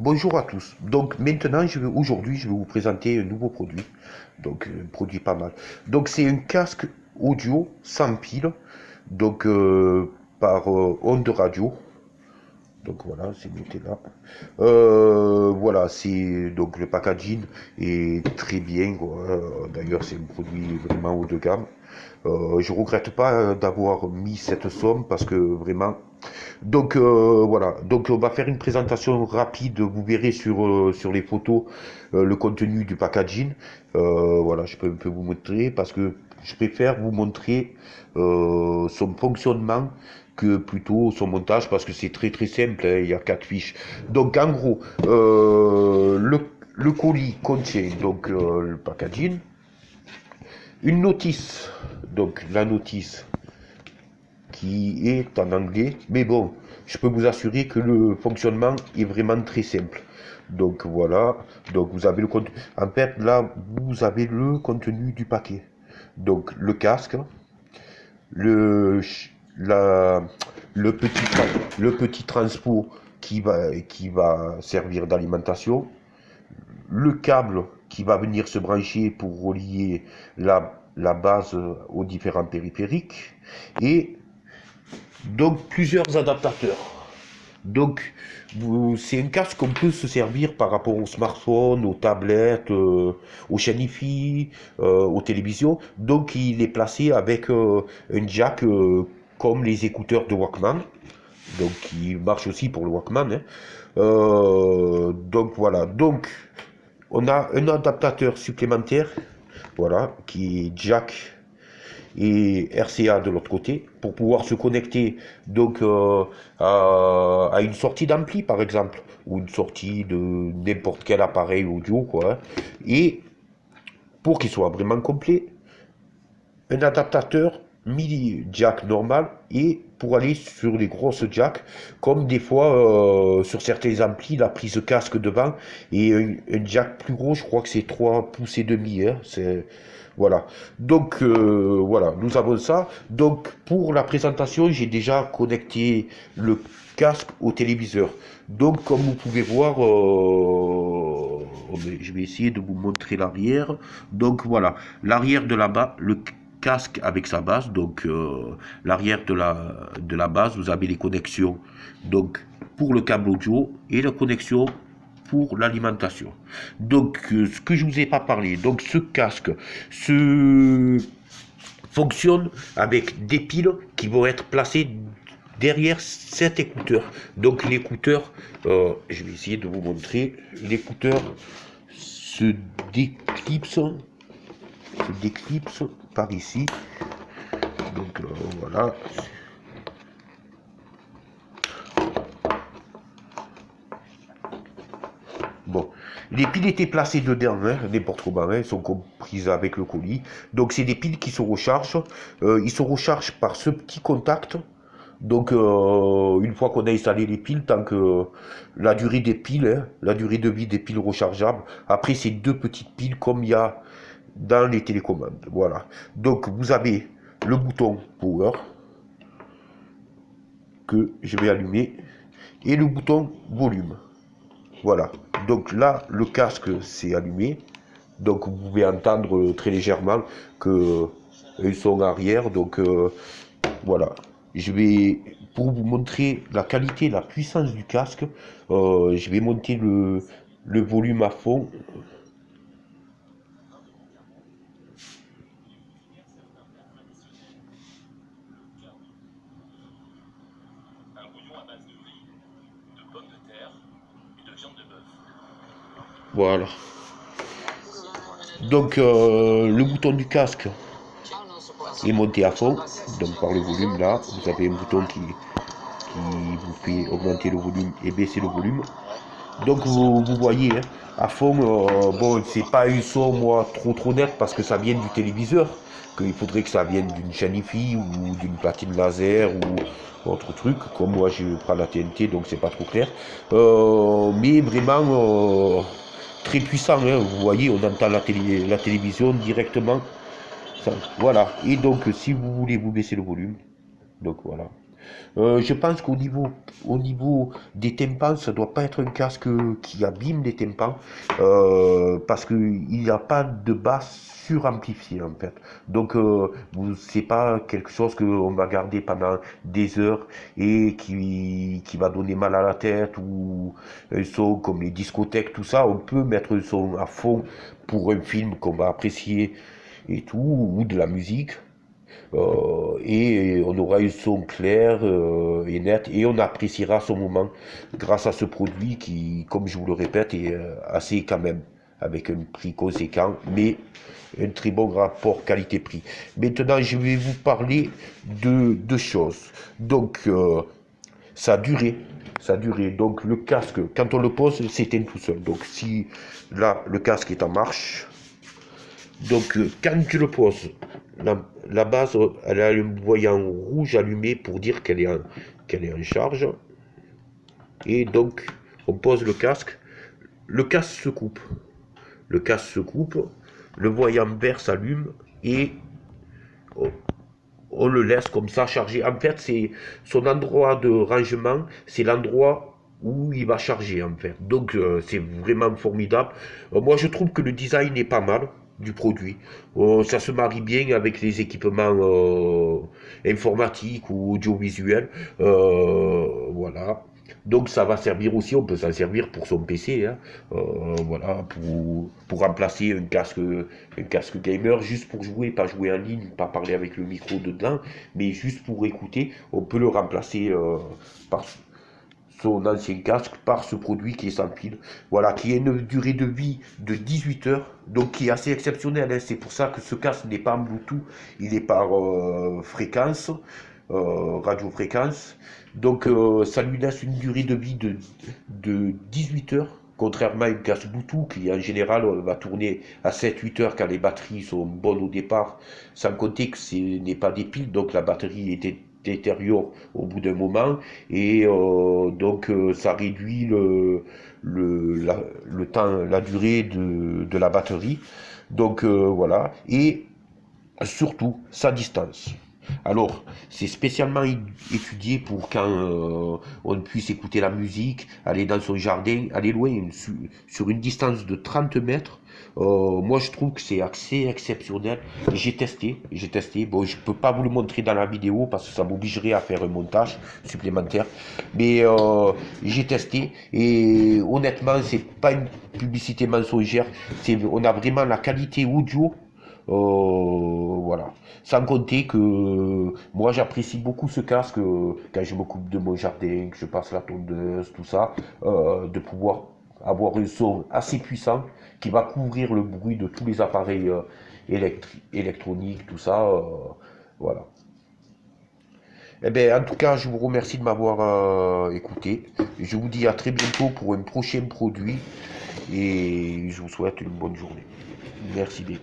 Bonjour à tous. Donc maintenant, aujourd'hui, je vais vous présenter un nouveau produit. Donc un produit pas mal. Donc c'est un casque audio sans pile. Donc par onde radio. Donc voilà, c'est noté là. Voilà, c'est donc le packaging est très bien, quoi. D'ailleurs, c'est un produit vraiment haut de gamme. Je regrette pas d'avoir mis cette somme parce que vraiment. Donc voilà, donc on va faire une présentation rapide. Vous verrez sur les photos le contenu du packaging. Voilà, je peux un peu vous montrer parce que je préfère vous montrer son fonctionnement que plutôt son montage parce que c'est très très simple, hein, il y a quatre fiches. Donc en gros, le colis contient donc le packaging, une notice, donc la notice qui est en anglais, mais bon, je peux vous assurer que le fonctionnement est vraiment très simple. Donc voilà, donc vous avez le contenu. En fait, là, vous avez le contenu du paquet. Donc le casque, le, la, le petit transport qui va servir d'alimentation, le câble qui va venir se brancher pour relier la base aux différents périphériques, et donc plusieurs adaptateurs. Donc c'est un casque qu'on peut se servir par rapport aux smartphones, aux tablettes, aux chaînes Wi-Fi, aux télévisions. Donc il est placé avec un jack comme les écouteurs de Walkman. Donc qui marche aussi pour le Walkman, hein. Donc voilà. Donc on a un adaptateur supplémentaire, voilà, qui est jack et RCA de l'autre côté pour pouvoir se connecter donc à une sortie d'ampli par exemple ou une sortie de n'importe quel appareil audio quoi, hein. Et pour qu'il soit vraiment complet, un adaptateur MIDI jack normal et pour aller sur les grosses jacks, comme des fois sur certains amplis, la prise casque devant et un jack plus gros, je crois que c'est 3 pouces et demi, hein, c'est voilà. Donc voilà, nous avons ça. Donc pour la présentation, j'ai déjà connecté le casque au téléviseur. Donc comme vous pouvez voir, je vais essayer de vous montrer l'arrière. Donc voilà, l'arrière de là-bas, le casque avec sa base, donc l'arrière de la base, vous avez les connexions donc pour le câble audio et la connexion pour l'alimentation. Donc ce que je vous ai pas parlé, donc ce casque fonctionne avec des piles qui vont être placées derrière cet écouteur. Donc l'écouteur, je vais essayer de vous montrer, l'écouteur se déclipse par ici. Donc voilà. Bon, les piles étaient placées dedans, hein, n'importe comment, hein, elles sont comprises avec le colis. Donc c'est des piles qui se rechargent. Ils se rechargent par ce petit contact. Donc une fois qu'on a installé les piles, tant que la durée des piles, hein, la durée de vie des piles rechargeables, après c'est deux petites piles comme il y a dans les télécommandes. Voilà. Donc vous avez le bouton power que je vais allumer et le bouton volume. Voilà. Donc là, le casque s'est allumé. Donc vous pouvez entendre très légèrement que un son arrière. Donc voilà. Je vais, pour vous montrer la qualité, la puissance du casque, je vais monter le volume à fond. Voilà. Donc le bouton du casque est monté à fond. Donc par le volume là, vous avez un bouton qui vous fait augmenter le volume et baisser le volume. Donc vous voyez, hein, à fond, bon, c'est pas un son moi trop net parce que ça vient du téléviseur, qu'il faudrait que ça vienne d'une chaîne Wi-Fi ou d'une platine laser ou autre truc. Comme moi je prends la TNT, donc c'est pas trop clair. Mais vraiment très puissant, hein, vous voyez, on entend la télévision directement. Ça, voilà. Et donc si vous voulez vous baisser le volume, donc voilà. Je pense au niveau des tympans, ça doit pas être un casque qui abîme les tympans, parce qu'il n'y a pas de basse suramplifiée en fait. Donc c'est pas quelque chose qu'on va garder pendant des heures et qui va donner mal à la tête, ou un son comme les discothèques, tout ça. On peut mettre un son à fond pour un film qu'on va apprécier et tout, ou de la musique. Et on aura un son clair et net, et on appréciera son moment grâce à ce produit qui, comme je vous le répète, est assez quand même, avec un prix conséquent, mais un très bon rapport qualité-prix. Maintenant, je vais vous parler de deux choses. Donc, sa durée. Sa durée. Donc, le casque, quand on le pose, s'éteint tout seul. Donc, si là, le casque est en marche, donc, quand tu le poses, la base, elle a un voyant rouge allumé pour dire qu'elle est en charge. Et donc, on pose le casque se coupe. Le casque se coupe, le voyant vert s'allume et on le laisse comme ça charger. En fait, c'est son endroit de rangement, c'est l'endroit où il va charger en fait. Donc, c'est vraiment formidable. Moi, je trouve que le design est pas mal du produit. Ça se marie bien avec les équipements informatiques ou audiovisuels. Voilà. Donc ça va servir aussi, on peut s'en servir pour son PC, hein. Voilà, pour remplacer un casque gamer, juste pour jouer, pas jouer en ligne, pas parler avec le micro dedans, mais juste pour écouter. On peut le remplacer par son ancien casque par ce produit qui est sans fil. Voilà, qui a une durée de vie de 18 heures, donc qui est assez exceptionnelle, hein. C'est pour ça que ce casque n'est pas en Bluetooth, il est par fréquence, radiofréquence. Donc ça lui laisse une durée de vie de 18 heures, contrairement à une casque Bluetooth qui en général va tourner à 7-8 heures quand les batteries sont bonnes au départ, sans compter que ce n'est pas des piles, donc la batterie était détériore au bout d'un moment, et donc ça réduit le temps, la durée de la batterie. Donc voilà, et surtout sa distance. Alors, c'est spécialement étudié pour quand on puisse écouter la musique, aller dans son jardin, aller loin, sur une distance de 30 mètres. Moi, je trouve que c'est assez exceptionnel. J'ai testé. Bon, je peux pas vous le montrer dans la vidéo parce que ça m'obligerait à faire un montage supplémentaire. Mais j'ai testé et honnêtement, c'est pas une publicité mensongère. On a vraiment la qualité audio. Voilà. Sans compter que moi j'apprécie beaucoup ce casque quand je m'occupe de mon jardin, que je passe la tondeuse, tout ça, de pouvoir avoir un son assez puissant qui va couvrir le bruit de tous les appareils électroniques, tout ça. Voilà. Eh bien, en tout cas, je vous remercie de m'avoir écouté. Je vous dis à très bientôt pour un prochain produit et je vous souhaite une bonne journée. Merci bien.